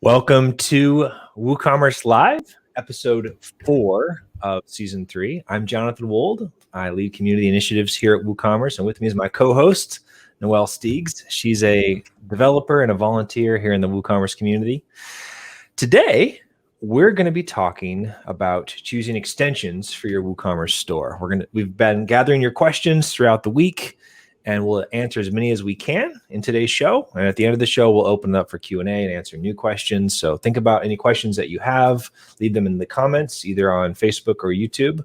Welcome to WooCommerce Live, episode 4 of season 3. I'm Jonathan Wold. I lead community initiatives here at WooCommerce, and with me is my co-host, Nöelle Steegs. She's a developer and a volunteer here in the WooCommerce community. Today, we're going to be talking about choosing extensions for your WooCommerce store. We've been gathering your questions throughout the week, and we'll answer as many as we can in today's show. And at the end of the show, we'll open it up for Q&A and answer new questions. So think about any questions that you have, leave them in the comments, either on Facebook or YouTube,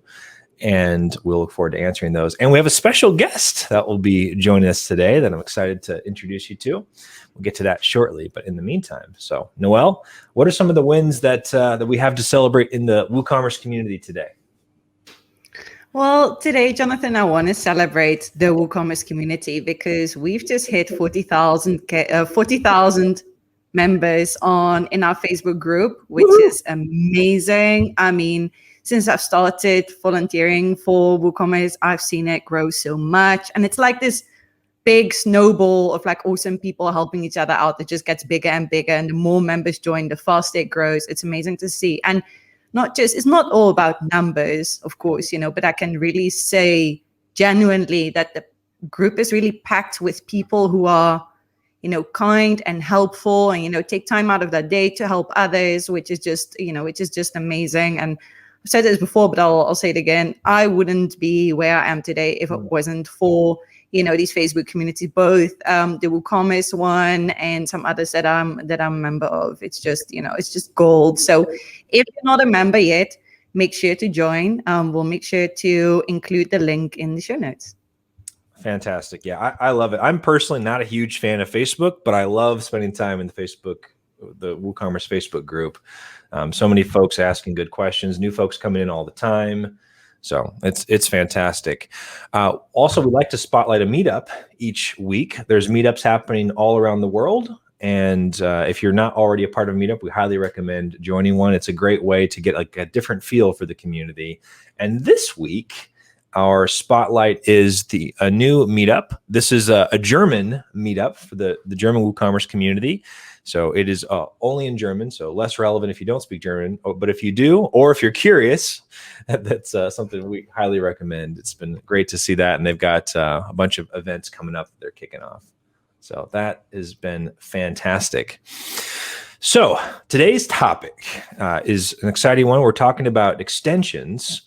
and we'll look forward to answering those. And we have a special guest that will be joining us today that I'm excited to introduce you to. We'll get to that shortly, but in the meantime, so Nöelle, what are some of the wins that we have to celebrate in the WooCommerce community today? Well, today, Jonathan, I want to celebrate the WooCommerce community because we've just hit 40,000 members in our Facebook group, which is amazing. I mean, since I've started volunteering for WooCommerce, I've seen it grow so much. And it's like this big snowball of like awesome people helping each other out that just gets bigger and bigger. And the more members join, the faster it grows. It's amazing to see. And it's not all about numbers, of course, but I can really say genuinely that the group is really packed with people who are, kind and helpful and, take time out of their day to help others, which is just amazing. And I've said this before, but I'll say it again. I wouldn't be where I am today if it wasn't for these Facebook communities, both the WooCommerce one and some others that I'm a member of. It's just, it's just gold. So if you're not a member yet, make sure to join. We'll make sure to include the link in the show notes. Fantastic. Yeah, I love it. I'm personally not a huge fan of Facebook, but I love spending time in the WooCommerce Facebook group. So many folks asking good questions, new folks coming in all the time. So it's fantastic. Also, we like to spotlight a meetup each week. There's meetups happening all around the world. And if you're not already a part of a meetup, we highly recommend joining one. It's a great way to get like a different feel for the community. And this week, our spotlight is a new meetup. This is a German meetup for the German WooCommerce community. So it is only in German, so less relevant if you don't speak German. But if you do, or if you're curious, that's something we highly recommend. It's been great to see that. And they've got a bunch of events coming up that they're kicking off. So that has been fantastic. So today's topic is an exciting one. We're talking about extensions.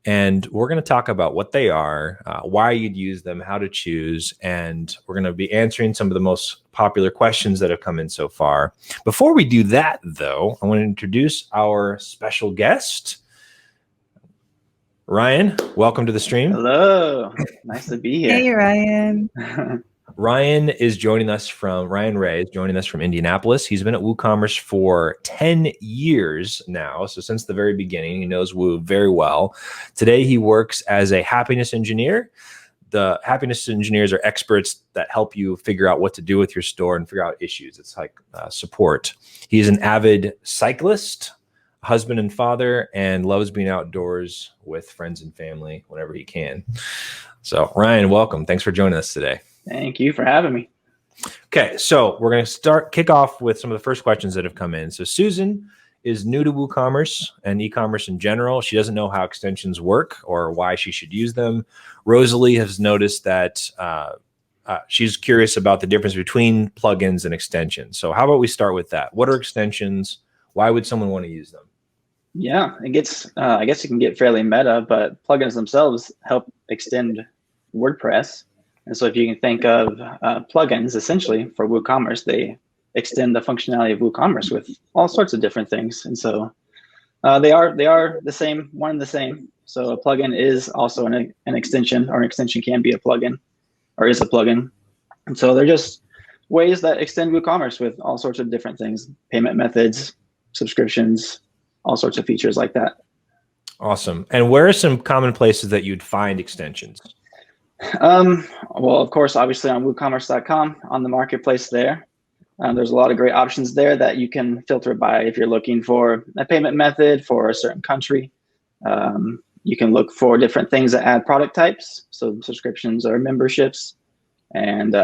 And we're going to talk about what they are, why you'd use them, how to choose, and we're going to be answering some of the most popular questions that have come in so far. Before we do that, though, I want to introduce our special guest, Ryan. Welcome to the stream. Hello. Nice to be here. Hey, Ryan. Ryan Ray is joining us from Indianapolis. He's been at WooCommerce for 10 years now. So since the very beginning, he knows Woo very well. Today, he works as a happiness engineer. The happiness engineers are experts that help you figure out what to do with your store and figure out issues. It's like support. He's an avid cyclist, husband and father, and loves being outdoors with friends and family whenever he can. So Ryan, welcome. Thanks for joining us today. Thank you for having me. Okay, so we're going to kick off with some of the first questions that have come in. So Susan is new to WooCommerce and e-commerce in general. She doesn't know how extensions work or why she should use them. Rosalie has noticed that she's curious about the difference between plugins and extensions. So how about we start with that? What are extensions? Why would someone want to use them? Yeah, it gets, I guess it can get fairly meta, but plugins themselves help extend WordPress. And so if you can think of plugins, essentially, for WooCommerce, they extend the functionality of WooCommerce with all sorts of different things. And so they are the same, one and the same. So a plugin is also an extension, or an extension can be a plugin, or is a plugin. And so they're just ways that extend WooCommerce with all sorts of different things, payment methods, subscriptions, all sorts of features like that. Awesome. And where are some common places that you'd find extensions? Well, of course, obviously on WooCommerce.com, on the marketplace there. There's a lot of great options there that you can filter by if you're looking for a payment method for a certain country. You can look for different things that add product types, so subscriptions or memberships, and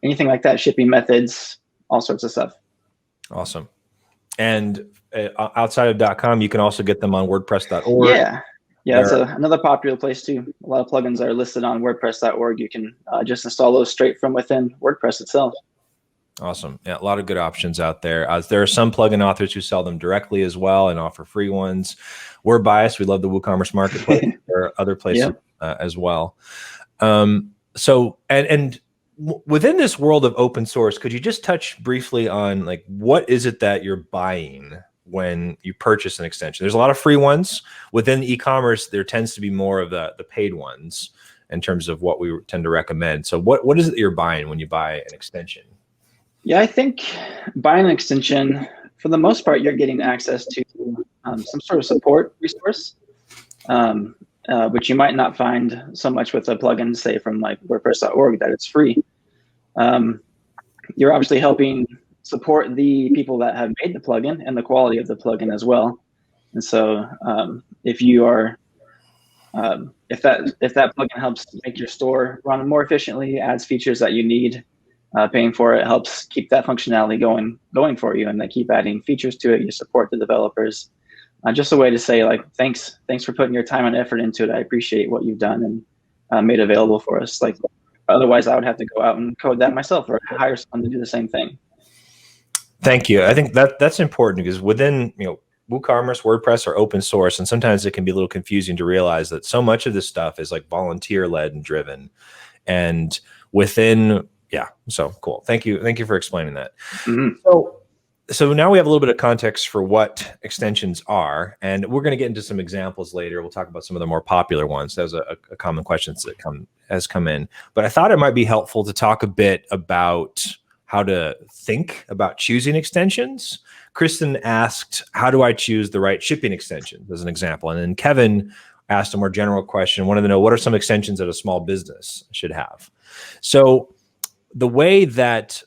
anything like that, shipping methods, all sorts of stuff. Awesome. And outside of .com, you can also get them on WordPress.org. Yeah. Yeah, that's another popular place too. A lot of plugins are listed on WordPress.org. You can just install those straight from within WordPress itself. Awesome. Yeah, a lot of good options out there. There are some plugin authors who sell them directly as well and offer free ones. We're biased. We love the WooCommerce Marketplace. There are other places as well. So within this world of open source, could you just touch briefly on like what is it that you're buying when you purchase an extension? There's a lot of free ones. Within e-commerce, there tends to be more of the paid ones in terms of what we tend to recommend. So what is it that you're buying when you buy an extension? Yeah, I think buying an extension, for the most part, you're getting access to some sort of support resource, which you might not find so much with a plugin, say from like WordPress.org, that it's free. You're obviously helping support the people that have made the plugin and the quality of the plugin as well. And so if you are, if that plugin helps make your store run more efficiently, adds features that you need, paying for it helps keep that functionality going for you, and they keep adding features to it. You support the developers. Just a way to say like, thanks for putting your time and effort into it. I appreciate what you've done and made available for us. Like, otherwise I would have to go out and code that myself or hire someone to do the same thing. Thank you. I think that's important because within, WooCommerce, WordPress are open source, and sometimes it can be a little confusing to realize that so much of this stuff is like volunteer led and driven. And within, so cool. Thank you for explaining that. Mm-hmm. So now we have a little bit of context for what extensions are, and we're going to get into some examples later. We'll talk about some of the more popular ones. That was a common question that has come in. But I thought it might be helpful to talk a bit about how to think about choosing extensions. Kristen asked, how do I choose the right shipping extension, as an example? And then Kevin asked a more general question, wanted to know what are some extensions that a small business should have. So the way that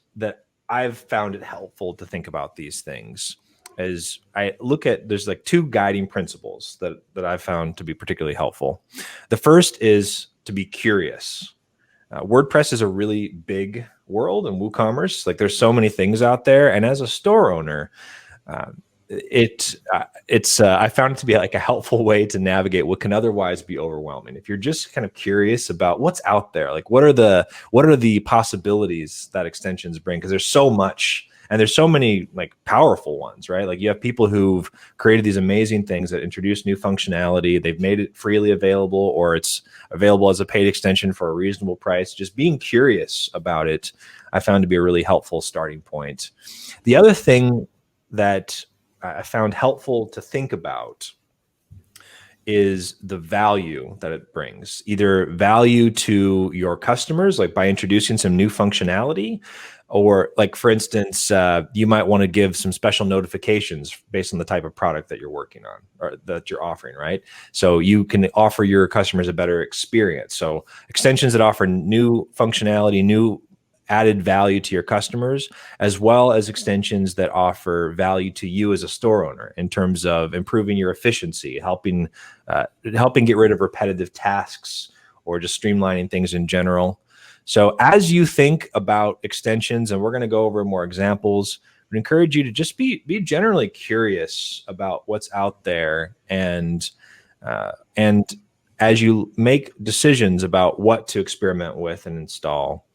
I've found it helpful to think about these things is I look at, there's like two guiding principles that I've found to be particularly helpful. The first is to be curious. WordPress is a really big world in WooCommerce. Like, there's so many things out there. And as a store owner, I found it to be like a helpful way to navigate what can otherwise be overwhelming. If you're just kind of curious about what's out there, like what are the possibilities that extensions bring? Because there's so much, and there's so many like powerful ones, right? Like, you have people who've created these amazing things that introduce new functionality. They've made it freely available, or it's available as a paid extension for a reasonable price. Just being curious about it, I found to be a really helpful starting point. The other thing that I found helpful to think about is the value that it brings. Either value to your customers, like by introducing some new functionality, or like, for instance, you might want to give some special notifications based on the type of product that you're working on or that you're offering, right? So you can offer your customers a better experience. So extensions that offer new functionality, new added value to your customers, as well as extensions that offer value to you as a store owner in terms of improving your efficiency, helping get rid of repetitive tasks, or just streamlining things in general. So as you think about extensions, and we're going to go over more examples, I would encourage you to just be generally curious about what's out there, and as you make decisions about what to experiment with and install,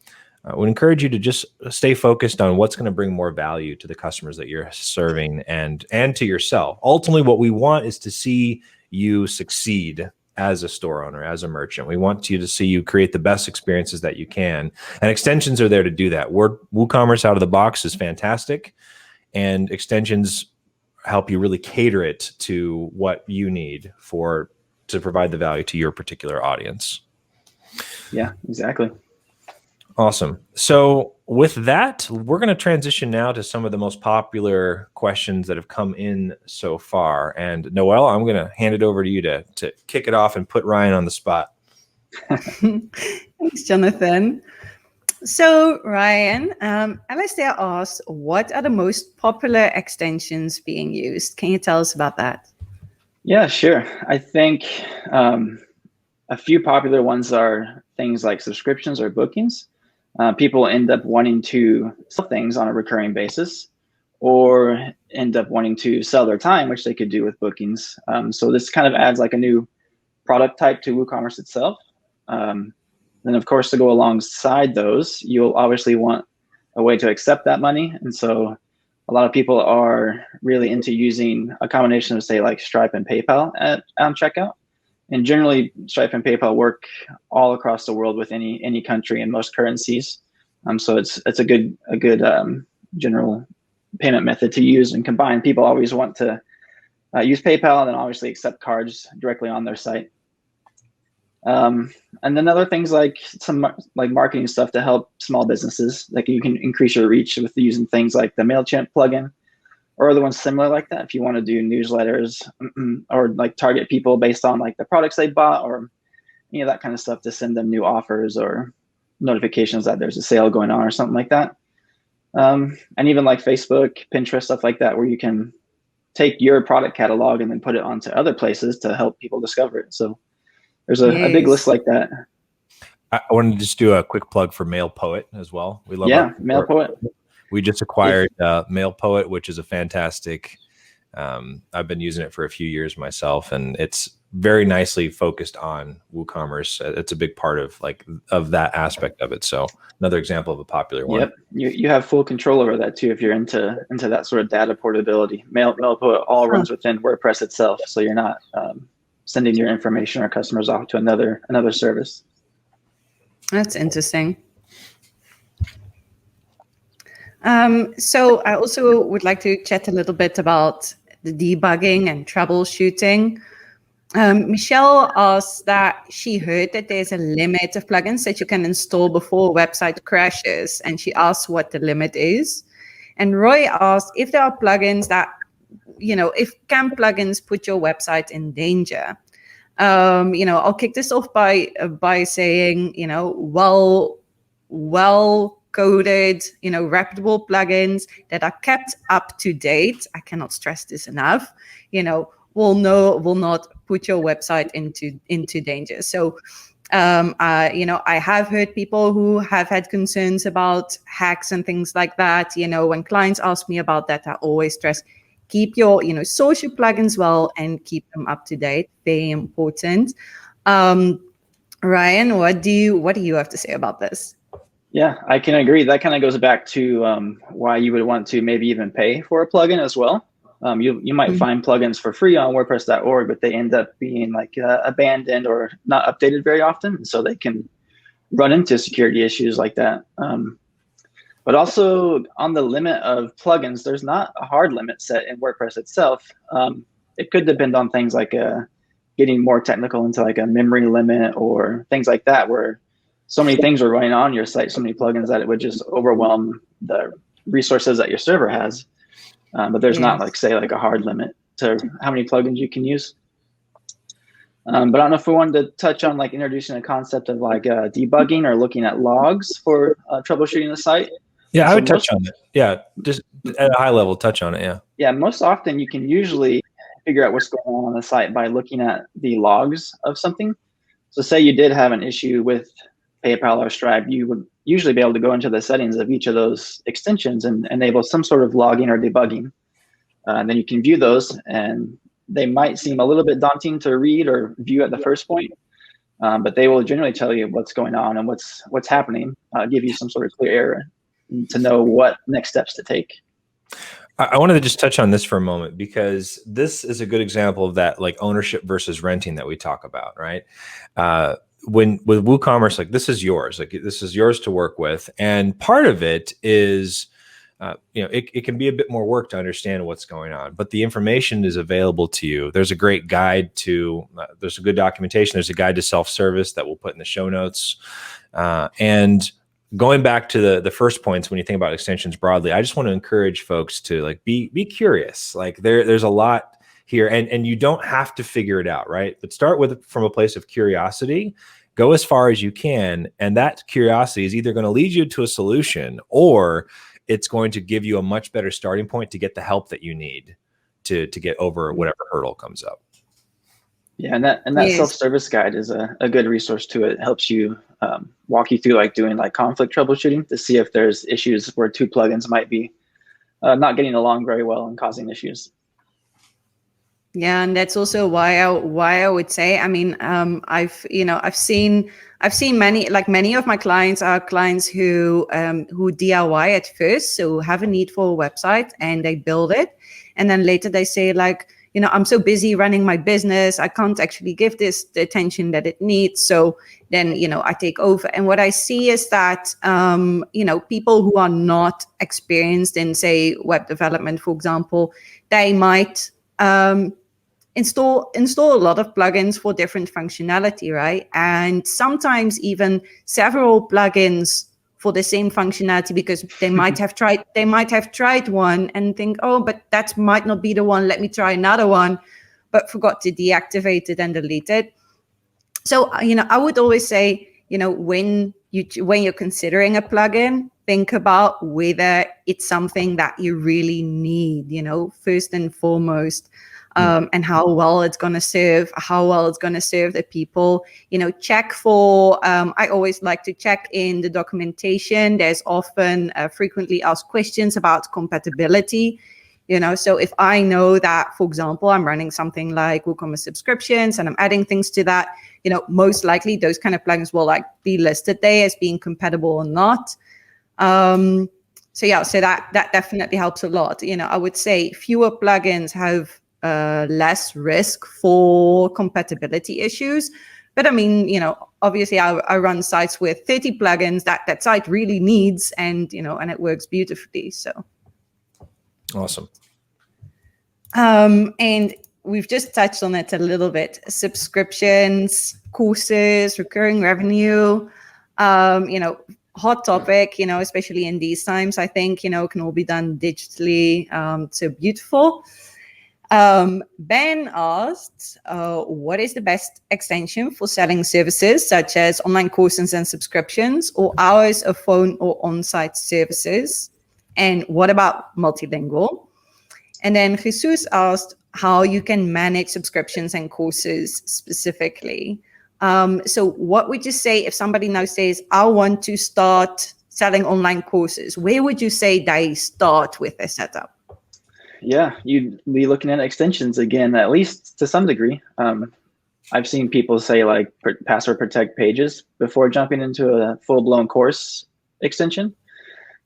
I would encourage you to just stay focused on what's going to bring more value to the customers that you're serving and to yourself. Ultimately, what we want is to see you succeed as a store owner, as a merchant. We want you to see you create the best experiences that you can. And extensions are there to do that. WooCommerce out of the box is fantastic, and extensions help you really cater it to what you need to provide the value to your particular audience. Yeah, exactly. Awesome. So with that, we're going to transition now to some of the most popular questions that have come in so far. And Nöelle, I'm going to hand it over to you to kick it off and put Ryan on the spot. Thanks, Jonathan. So Ryan, Alistair asked, what are the most popular extensions being used? Can you tell us about that? Yeah, sure. I think a few popular ones are things like subscriptions or bookings. People end up wanting to sell things on a recurring basis, or end up wanting to sell their time, which they could do with bookings. So this kind of adds like a new product type to WooCommerce itself. Then of course, to go alongside those, you'll obviously want a way to accept that money. And so a lot of people are really into using a combination of, say, like Stripe and PayPal at checkout. And generally, Stripe and PayPal work all across the world with any country and most currencies. So it's a good general payment method to use and combine. People always want to use PayPal and then obviously accept cards directly on their site. And then other things like some like marketing stuff to help small businesses. Like you can increase your reach with using things like the MailChimp plugin or other ones similar like that. If you want to do newsletters or like target people based on like the products they bought or that kind of stuff to send them new offers or notifications that there's a sale going on or something like that. And even like Facebook, Pinterest, stuff like that, where you can take your product catalog and then put it onto other places to help people discover it. So there's a big list like that. I wanted to just do a quick plug for MailPoet as well. We love MailPoet. We just acquired MailPoet, which is a fantastic. I've been using it for a few years myself, and it's very nicely focused on WooCommerce. It's a big part of that aspect of it. So another example of a popular one. Yep, you have full control over that too if you're into that sort of data portability. MailPoet all runs within WordPress itself, so you're not sending your information or customers off to another service. That's interesting. So I also would like to chat a little bit about the debugging and troubleshooting. Michelle asked that she heard that there's a limit of plugins that you can install before a website crashes, and she asked what the limit is. And Roy asked if there are plugins that, if can plugins put your website in danger? I'll kick this off by saying, well coded, reputable plugins that are kept up to date. I cannot stress this enough. Will not put your website into danger. So, I have heard people who have had concerns about hacks and things like that. When clients ask me about that, I always stress, keep your, source your plugins well and keep them up to date. Very important. Ryan, what do you have to say about this? Yeah, I can agree. That kind of goes back to why you would want to maybe even pay for a plugin as well. You might find plugins for free on WordPress.org, but they end up being like abandoned or not updated very often. So they can run into security issues like that. But also on the limit of plugins, there's not a hard limit set in WordPress itself. It could depend on things like getting more technical into like a memory limit or things like that, where so many things are running on your site, so many plugins that it would just overwhelm the resources that your server has. But there's not like, say, like a hard limit to how many plugins you can use. But I don't know if we wanted to touch on like introducing a concept of like debugging or looking at logs for troubleshooting the site. Yeah, I would touch on it. Yeah, just at a high level, touch on it. Yeah. Yeah, most often you can usually figure out what's going on the site by looking at the logs of something. So say you did have an issue with PayPal or Stripe, you would usually be able to go into the settings of each of those extensions and enable some sort of logging or debugging. And then you can view those, and they might seem a little bit daunting to read or view at the first point, but they will generally tell you what's going on and what's happening, give you some sort of clear area to know what next steps to take. I wanted to just touch on this for a moment, because this is a good example of that, like ownership versus renting that we talk about, right? With WooCommerce, like this is yours to work with. And part of it is, it can be a bit more work to understand what's going on, but the information is available to you. There's a great guide there's a good documentation. There's a guide to self-service that we'll put in the show notes. And going back to the first points, when you think about extensions broadly, I just want to encourage folks to like be curious. Like there's a lot here, and you don't have to figure it out, right? But start from a place of curiosity. Go as far as you can, and that curiosity is either going to lead you to a solution, or it's going to give you a much better starting point to get the help that you need to get over whatever hurdle comes up. Yeah, and that Yes. self-service guide is a good resource too. It helps you walk you through like doing like conflict troubleshooting to see if there's issues where two plugins might be not getting along very well and causing issues. Yeah, and that's also why I would say, I mean, I've seen many of my clients are clients who DIY at first, so have a need for a website and they build it, and then later they say like, I'm so busy running my business, I can't actually give this the attention that it needs. So then, I take over. And what I see is that, people who are not experienced in, say, web development, for example, they might install a lot of plugins for different functionality, right? And sometimes even several plugins for the same functionality, because they might have tried one and think, oh, but that might not be the one, let me try another one, but forgot to deactivate it and delete it. So I would always say, when you're considering a plugin, think about whether it's something that you really need, first and foremost. And how well it's going to serve the people. Check for, I always like to check in the documentation. There's often frequently asked questions about compatibility. So if I know that, for example, I'm running something like WooCommerce subscriptions and I'm adding things to that, most likely those kind of plugins will be listed there as being compatible or not. So that definitely helps a lot. I would say fewer plugins have less risk for compatibility issues. But I mean, obviously I run sites with 30 plugins that site really needs, and and it works beautifully. So awesome. And we've just touched on it a little bit: subscriptions, courses, recurring revenue. Hot topic, especially in these times. I think can all be done digitally. So beautiful. Ben asked, what is the best extension for selling services such as online courses and subscriptions, or hours of phone or on-site services? And what about multilingual? And then Jesus asked how you can manage subscriptions and courses specifically. So what would you say if somebody now says, I want to start selling online courses? Where would you say they start with their setup? Yeah, you'd be looking at extensions again, at least to some degree. I've seen people say like password protect pages before jumping into a full-blown course extension.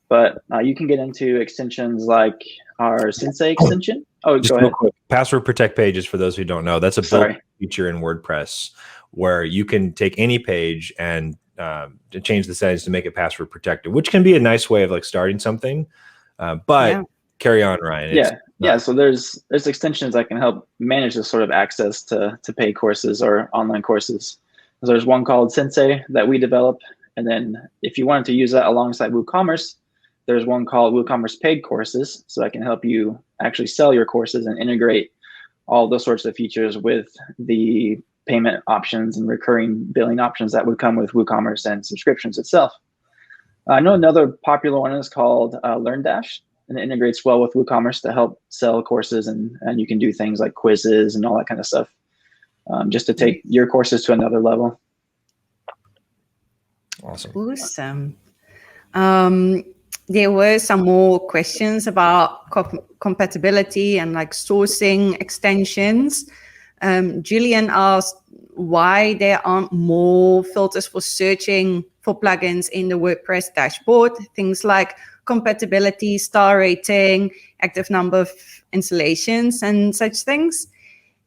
But you can get into extensions like our Sensei extension. Oh, just go ahead. Quick. Password protect pages, for those who don't know, that's a built feature in WordPress where you can take any page and to change the settings to make it password protected, which can be a nice way of starting something. Carry on, Ryan. So there's extensions that can help manage this sort of access to paid courses or online courses. So there's one called Sensei that we develop, and then if you wanted to use that alongside WooCommerce, there's one called WooCommerce Paid Courses, so that can help you actually sell your courses and integrate all those sorts of features with the payment options and recurring billing options that would come with WooCommerce and subscriptions itself. I know another popular one is called LearnDash, and it integrates well with WooCommerce to help sell courses, and you can do things like quizzes and all that kind of stuff, just to take your courses to another level. Awesome. There were some more questions about compatibility and sourcing extensions. Julian asked why there aren't more filters for searching for plugins in the WordPress dashboard, things like compatibility, star rating, active number of installations, and such things.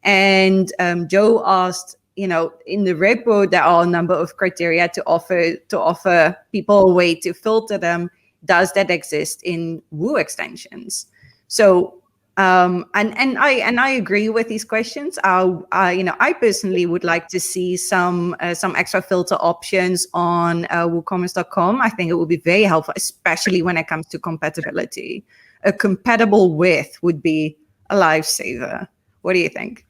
And Joe asked, in the repo, there are a number of criteria to offer people a way to filter them. Does that exist in Woo extensions? So, and I agree with these questions. I personally would like to see some extra filter options on WooCommerce.com. I think it would be very helpful, especially when it comes to compatibility. A compatible with would be a lifesaver. What do you think?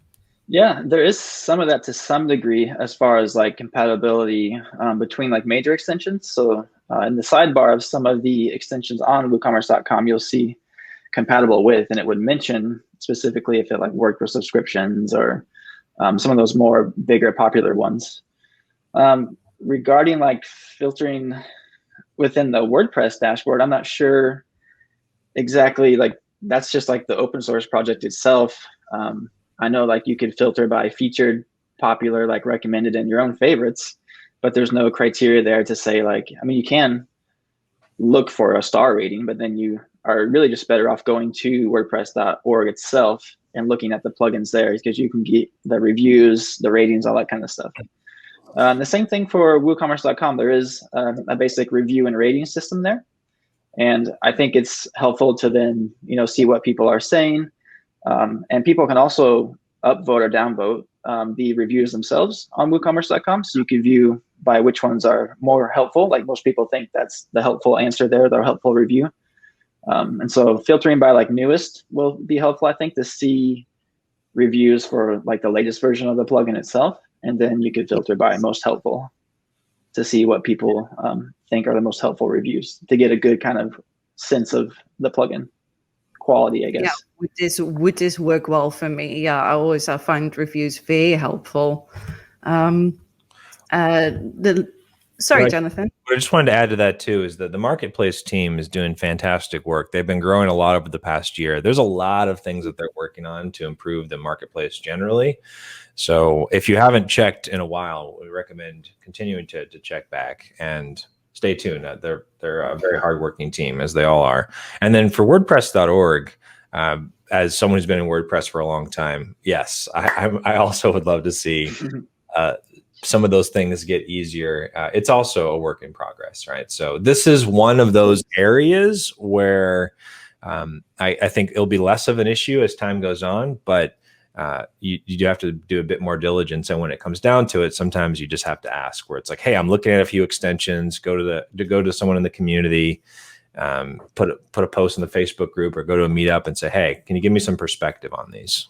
Yeah, there is some of that to some degree as far as compatibility between major extensions. So in the sidebar of some of the extensions on WooCommerce.com, you'll see compatible with, and it would mention specifically if it worked with subscriptions or some of those more bigger popular ones. Regarding filtering within the WordPress dashboard, I'm not sure exactly. Like that's just like the open source project itself. I know like you could filter by featured, popular, like recommended, and your own favorites, but there's no criteria there to say like, I mean, you can look for a star rating, but then you are really just better off going to WordPress.org itself and looking at the plugins there, because you can get the reviews, the ratings, all that kind of stuff. The same thing for WooCommerce.com. There is a basic review and rating system there. And I think it's helpful to then, see what people are saying. And people can also upvote or downvote the reviews themselves on WooCommerce.com. So you can view by which ones are more helpful. Like most people think that's the helpful answer there, the helpful review. And so filtering by like newest will be helpful, I think, to see reviews for like the latest version of the plugin itself. And then you could filter by most helpful to see what people think are the most helpful reviews to get a good kind of sense of the plugin quality, I guess. Yeah, would this work well for me? Yeah, I find reviews very helpful. Sorry, Jonathan. What I just wanted to add to that too is that the marketplace team is doing fantastic work. They've been growing a lot over the past year. There's a lot of things that they're working on to improve the marketplace generally. So if you haven't checked in a while, we recommend continuing to check back and stay tuned. They're a very hardworking team, as they all are. And then for WordPress.org, as someone who's been in WordPress for a long time, yes, I also would love to see some of those things get easier. It's also a work in progress, right? So this is one of those areas where I think it'll be less of an issue as time goes on, but you do have to do a bit more diligence. And when it comes down to it, sometimes you just have to ask, where it's like, hey, I'm looking at a few extensions, go to someone in the community, put a post in the Facebook group, or go to a meetup and say, hey, can you give me some perspective on these?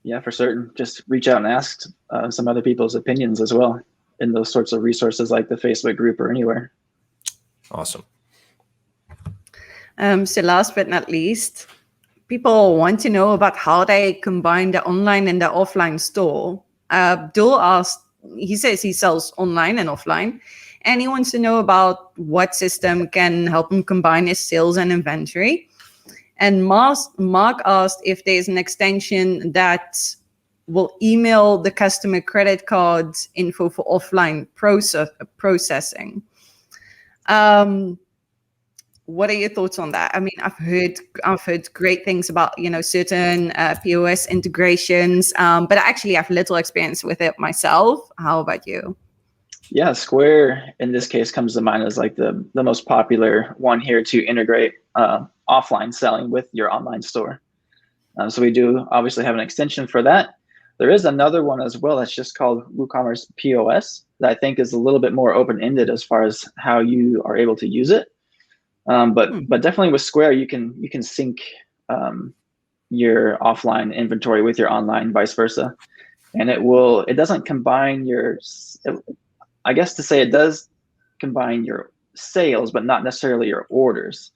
Yeah, for certain. Just reach out and ask some other people's opinions as well in those sorts of resources like the Facebook group or anywhere. Awesome. So last but not least, people want to know about how they combine the online and the offline store. Abdul asked, he says he sells online and offline, and he wants to know about what system can help him combine his sales and inventory. And Mark asked if there's an extension that will email the customer credit cards info for offline processing. What are your thoughts on that? I mean, I've heard great things about, certain POS integrations, but I actually have little experience with it myself. How about you? Yeah, Square in this case comes to mind as like the most popular one here to integrate offline selling with your online store. So we do obviously have an extension for that. There is another one as well that's just called WooCommerce Pos that I think is a little bit more open-ended as far as how you are able to use it. But definitely with Square, you can sync your offline inventory with your online, vice versa, and it doesn't combine I guess to say it does combine your sales, but not necessarily your orders.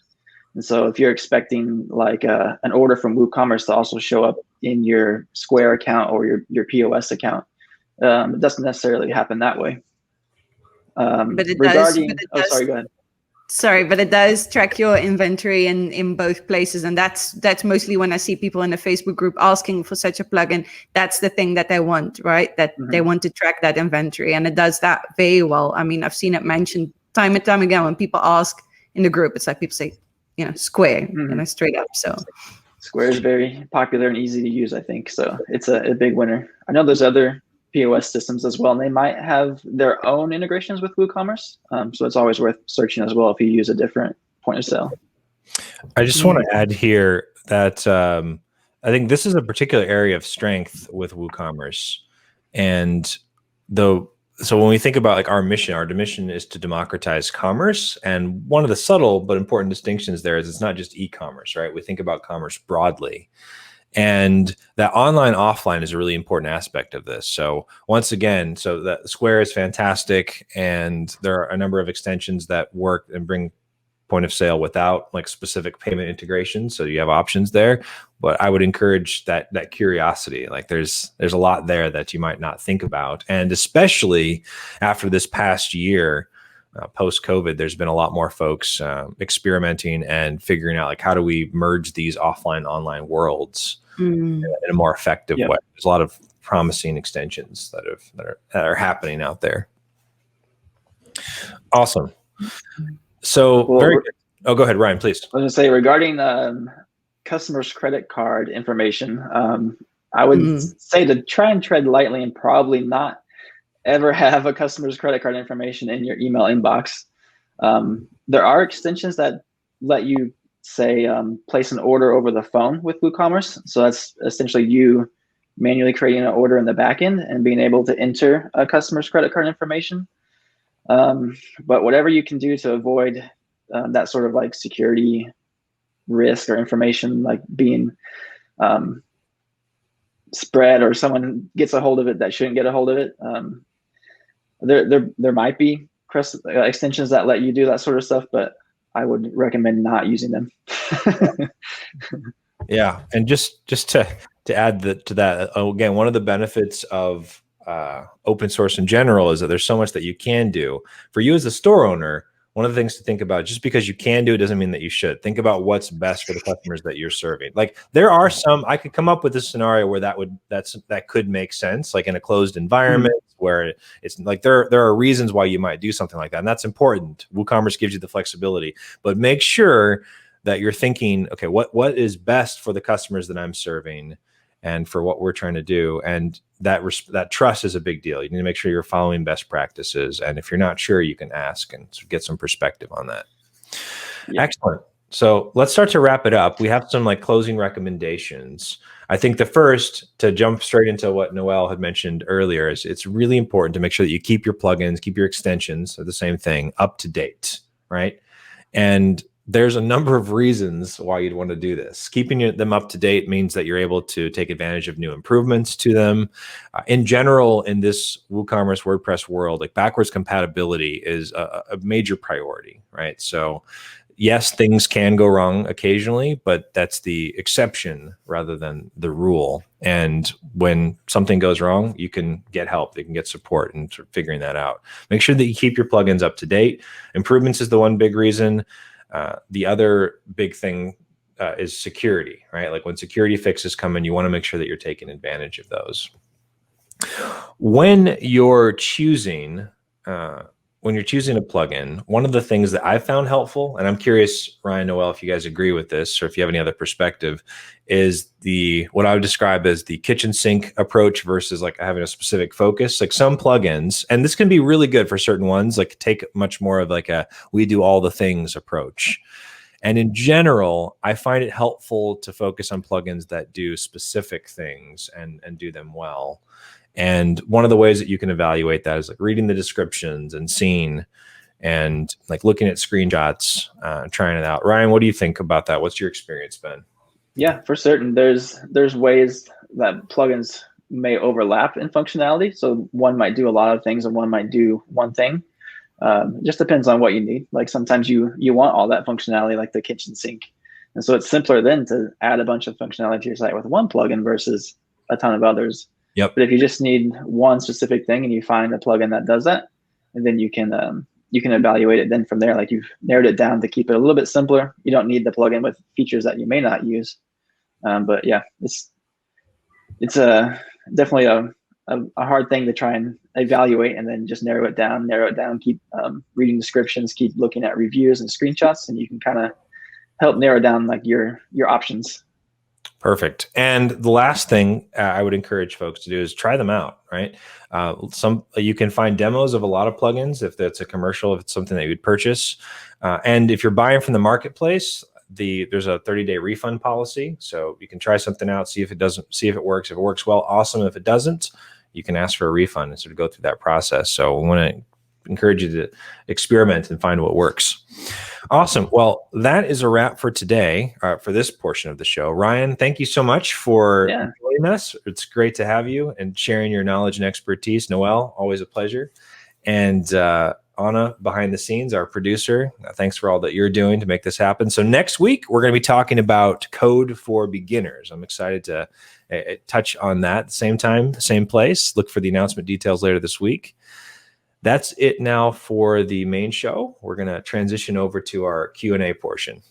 And so if you're expecting like an order from WooCommerce to also show up in your Square account or your POS account, it doesn't necessarily happen that way. But it regarding, does. Sorry, go ahead. Sorry, but it does track your inventory in both places. And that's mostly when I see people in the Facebook group asking for such a plugin. That's the thing that they want, right? That they want to track that inventory. And it does that very well. I mean, I've seen it mentioned time and time again when people ask in the group. It's like people say, Square, straight up. So Square is very popular and easy to use, I think. So it's a big winner. I know there's other POS systems as well, and they might have their own integrations with WooCommerce. So it's always worth searching as well if you use a different point of sale. I just want to add here that I think this is a particular area of strength with WooCommerce. And so when we think about like our mission is to democratize commerce. And one of the subtle but important distinctions there is it's not just e-commerce, right? We think about commerce broadly. And that online offline is a really important aspect of this. So once again, so that Square is fantastic, and there are a number of extensions that work and bring point of sale without like specific payment integration. So you have options there, but I would encourage that curiosity. Like there's a lot there that you might not think about. And especially after this past year, post-COVID, there's been a lot more folks experimenting and figuring out like how do we merge these offline online worlds in a more effective way. There's a lot of promising extensions that are happening out there. Awesome. So very good. Oh, go ahead, Ryan, please. I was going to say regarding customers' credit card information, I would say to try and tread lightly and probably not ever have a customer's credit card information in your email inbox. There are extensions that let you say place an order over the phone with WooCommerce. So that's essentially you manually creating an order in the backend and being able to enter a customer's credit card information. But whatever you can do to avoid that sort of like security risk or information like being spread or someone gets a hold of it that shouldn't get a hold of it. There might be extensions that let you do that sort of stuff, but I would recommend not using them. Yeah, and just to add to that, again, one of the benefits of open source in general is that there's so much that you can do. For you as a store owner, one of the things to think about, just because you can do it doesn't mean that you should. Think about what's best for the customers that you're serving. Like there are some, I could come up with a scenario where that could make sense, like in a closed environment where it's like there are reasons why you might do something like that, and that's important. WooCommerce gives you the flexibility, but make sure that you're thinking, okay, what is best for the customers that I'm serving and for what we're trying to do. And that trust is a big deal. You need to make sure you're following best practices. And if you're not sure, you can ask and get some perspective on that. Yeah. Excellent. So let's start to wrap it up. We have some like closing recommendations. I think the first, to jump straight into what Nöelle had mentioned earlier, is it's really important to make sure that you keep your plugins, keep your extensions, or the same thing, up to date, right? And there's a number of reasons why you'd want to do this. Keeping them up to date means that you're able to take advantage of new improvements to them. In general, in this WooCommerce WordPress world, like backwards compatibility is a major priority, right? So yes, things can go wrong occasionally, but that's the exception rather than the rule. And when something goes wrong, you can get help. You can get support in sort of figuring that out. Make sure that you keep your plugins up to date. Improvements is the one big reason. The other big thing is security, right? Like when security fixes come in, you want to make sure that you're taking advantage of those. When you're choosing a plugin, one of the things that I found helpful, and I'm curious, Ryan, Nöelle, if you guys agree with this or if you have any other perspective, is what I would describe as the kitchen sink approach versus like having a specific focus. Like some plugins, and this can be really good for certain ones, like take much more of like a we do all the things approach. And in general, I find it helpful to focus on plugins that do specific things and do them well. And one of the ways that you can evaluate that is like reading the descriptions and seeing and like looking at screenshots, trying it out. Ryan, what do you think about that? What's your experience been? Yeah, for certain. There's ways that plugins may overlap in functionality. So one might do a lot of things and one might do one thing. It just depends on what you need. Like sometimes you want all that functionality like the kitchen sink. And so it's simpler then to add a bunch of functionality to your site with one plugin versus a ton of others. Yep. But if you just need one specific thing and you find a plugin that does that, and then you can evaluate it then from there. Like you've narrowed it down to keep it a little bit simpler. You don't need the plugin with features that you may not use. But yeah, it's definitely a hard thing to try and evaluate and then just narrow it down, keep reading descriptions, keep looking at reviews and screenshots, and you can kind of help narrow down like your options. Perfect. And the last thing I would encourage folks to do is try them out, right? You can find demos of a lot of plugins if that's a commercial, if it's something that you would purchase. And if you're buying from the marketplace, there's a 30-day refund policy. So you can try something out, see if it works. If it works well, awesome. If it doesn't, you can ask for a refund and sort of go through that process. So we want to encourage you to experiment and find what works. Awesome. Well, that is a wrap for today, for this portion of the show. Ryan, thank you so much for joining us. It's great to have you and sharing your knowledge and expertise. Nöelle, always a pleasure. And Anna, behind the scenes, our producer, thanks for all that you're doing to make this happen. So next week, we're going to be talking about code for beginners. I'm excited to touch on that at the same time, same place. Look for the announcement details later this week. that's it now for the main show. We're going to transition over to our Q&A portion.